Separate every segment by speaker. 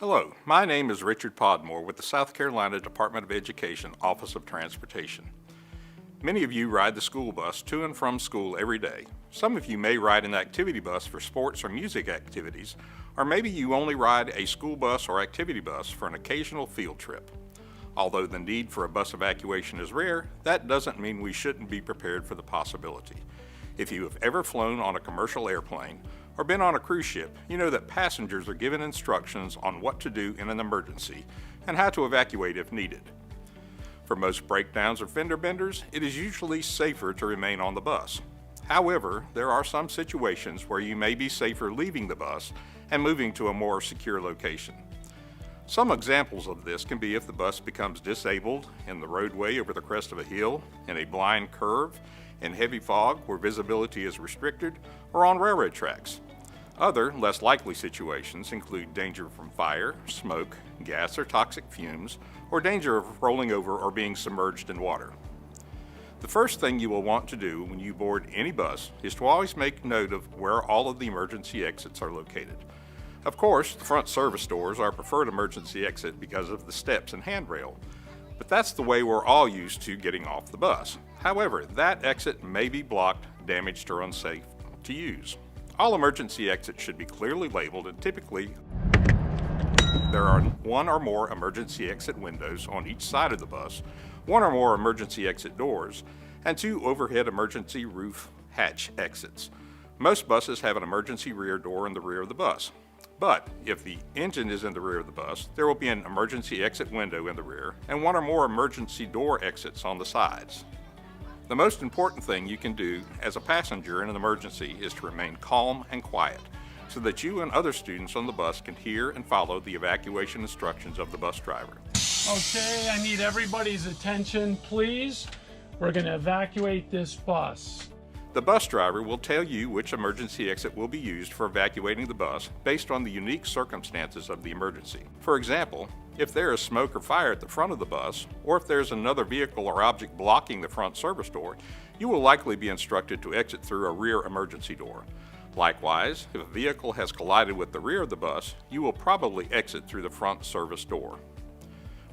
Speaker 1: Hello, my name is Richard Podmore with the South Carolina Department of Education Office of Transportation. Many of you ride the school bus to and from school every day. Some of you may ride an activity bus for sports or music activities, or maybe you only ride a school bus or activity bus for an occasional field trip. Although the need for a bus evacuation is rare, that doesn't mean we shouldn't be prepared for the possibility. If you have ever flown on a commercial airplane or been on a cruise ship, you know that passengers are given instructions on what to do in an emergency and how to evacuate if needed. For most breakdowns or fender benders, it is usually safer to remain on the bus. However, there are some situations where you may be safer leaving the bus and moving to a more secure location. Some examples of this can be if the bus becomes disabled in the roadway over the crest of a hill, in a blind curve, in heavy fog where visibility is restricted, or on railroad tracks. Other, less likely situations include danger from fire, smoke, gas or toxic fumes, or danger of rolling over or being submerged in water. The first thing you will want to do when you board any bus is to always make note of where all of the emergency exits are located. Of course, the front service doors are our preferred emergency exit because of the steps and handrail, but that's the way we're all used to getting off the bus. However, that exit may be blocked, damaged, or unsafe to use. All emergency exits should be clearly labeled, and typically there are one or more emergency exit windows on each side of the bus, one or more emergency exit doors, and two overhead emergency roof hatch exits. Most buses have an emergency rear door in the rear of the bus. But if the engine is in the rear of the bus, there will be an emergency exit window in the rear and one or more emergency door exits on the sides. The most important thing you can do as a passenger in an emergency is to remain calm and quiet so that you and other students on the bus can hear and follow the evacuation instructions of the bus driver.
Speaker 2: Okay, I need everybody's attention, please. We're going to evacuate this bus.
Speaker 1: The bus driver will tell you which emergency exit will be used for evacuating the bus based on the unique circumstances of the emergency. For example, if there is smoke or fire at the front of the bus, or if there's another vehicle or object blocking the front service door, you will likely be instructed to exit through a rear emergency door. Likewise, if a vehicle has collided with the rear of the bus, you will probably exit through the front service door.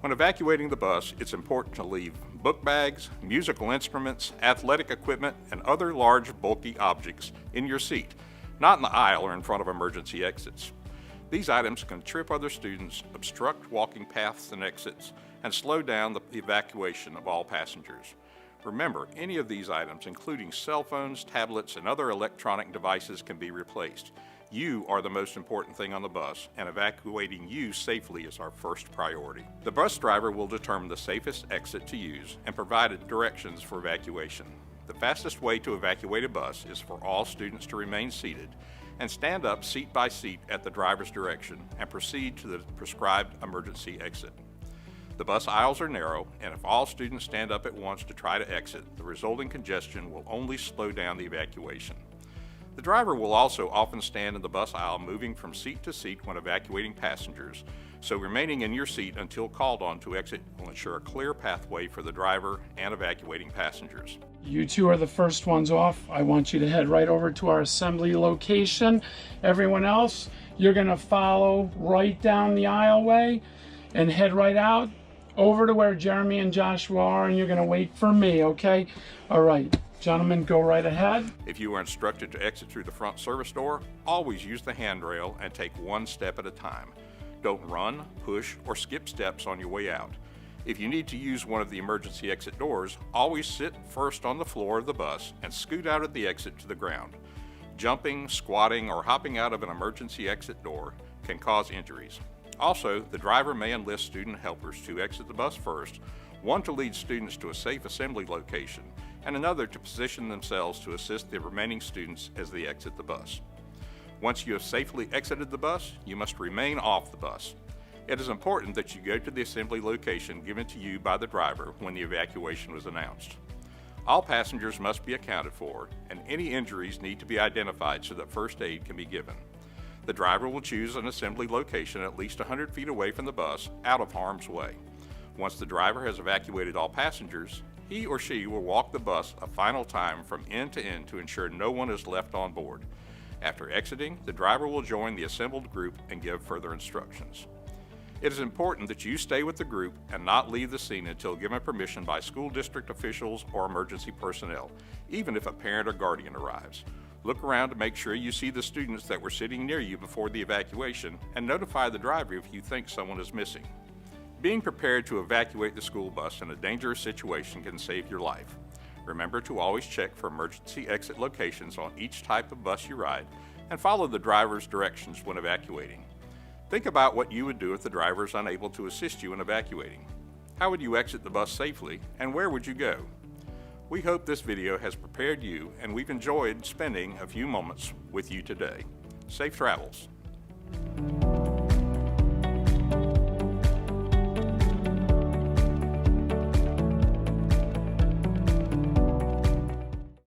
Speaker 1: When evacuating the bus, it's important to leave book bags, musical instruments, athletic equipment, and other large, bulky objects in your seat, not in the aisle or in front of emergency exits. These items can trip other students, obstruct walking paths and exits, and slow down the evacuation of all passengers. Remember, any of these items, including cell phones, tablets, and other electronic devices, can be replaced. You are the most important thing on the bus, and evacuating you safely is our first priority. The bus driver will determine the safest exit to use and provide directions for evacuation. The fastest way to evacuate a bus is for all students to remain seated and stand up seat by seat at the driver's direction and proceed to the prescribed emergency exit. The bus aisles are narrow, and if all students stand up at once to try to exit, the resulting congestion will only slow down the evacuation. The driver will also often stand in the bus aisle moving from seat to seat when evacuating passengers, so remaining in your seat until called on to exit will ensure a clear pathway for the driver and evacuating passengers.
Speaker 2: You two are the first ones off. I want you to head right over to our assembly location. Everyone else, you're going to follow right down the aisleway and head right out over to where Jeremy and Joshua are, and you're going to wait for me, okay? All right. Gentlemen, go right ahead.
Speaker 1: If you are instructed to exit through the front service door, always use the handrail and take one step at a time. Don't run, push, or skip steps on your way out. If you need to use one of the emergency exit doors, always sit first on the floor of the bus and scoot out at the exit to the ground. Jumping, squatting, or hopping out of an emergency exit door can cause injuries. Also, the driver may enlist student helpers to exit the bus first, one to lead students to a safe assembly location, and another to position themselves to assist the remaining students as they exit the bus. Once you have safely exited the bus, you must remain off the bus. It is important that you go to the assembly location given to you by the driver when the evacuation was announced. All passengers must be accounted for, and any injuries need to be identified so that first aid can be given. The driver will choose an assembly location at least 100 feet away from the bus, out of harm's way. Once the driver has evacuated all passengers, he or she will walk the bus a final time from end to end to ensure no one is left on board. After exiting, the driver will join the assembled group and give further instructions. It is important that you stay with the group and not leave the scene until given permission by school district officials or emergency personnel, even if a parent or guardian arrives. Look around to make sure you see the students that were sitting near you before the evacuation and notify the driver if you think someone is missing. Being prepared to evacuate the school bus in a dangerous situation can save your life. Remember to always check for emergency exit locations on each type of bus you ride and follow the driver's directions when evacuating. Think about what you would do if the driver is unable to assist you in evacuating. How would you exit the bus safely, and where would you go? We hope this video has prepared you, and we've enjoyed spending a few moments with you today. Safe travels.